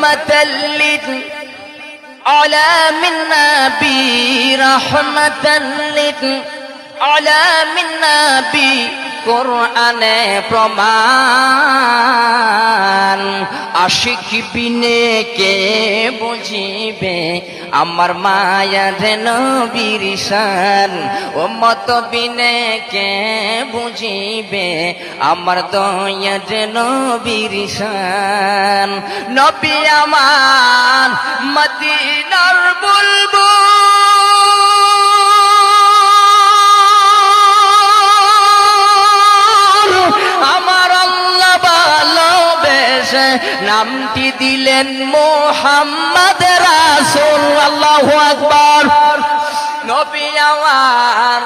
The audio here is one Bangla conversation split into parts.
রহমাতাল লিল আলামিন নবী রহমাতাল লিল আলামিন নবী কোরআনে প্রমাণ আশিক বিনে কে বুঝিবে আমার মায়ার নবীর শান উম্মত বিনে কে বুঝিবে আমার দয়ার নবীর শান নবী আমার মদিনার বুলবুল নামটি দিলেন মুহাম্মদ রাসূল আল্লাহু আকবার নবী আমার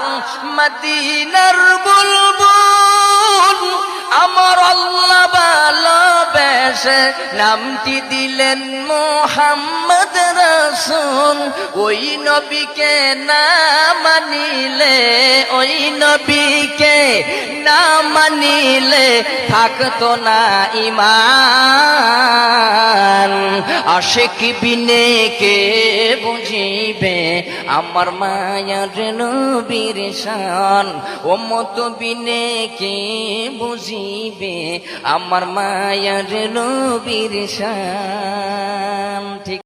মদিনার বুলবুল আমার আল্লাহ ভালোবেসে নামটি দিলেন মুহাম্মদ রাসূল ওই নবীকে না মানিলে ওই নবীকে না মানিলে থাকতো না ঈমান আশিক বিনে কে বুঝিবে আমার মায়ার নবীর শান উম্মত বিনে কে বুঝিবে আমার মায়ার নবীর শান ঠিক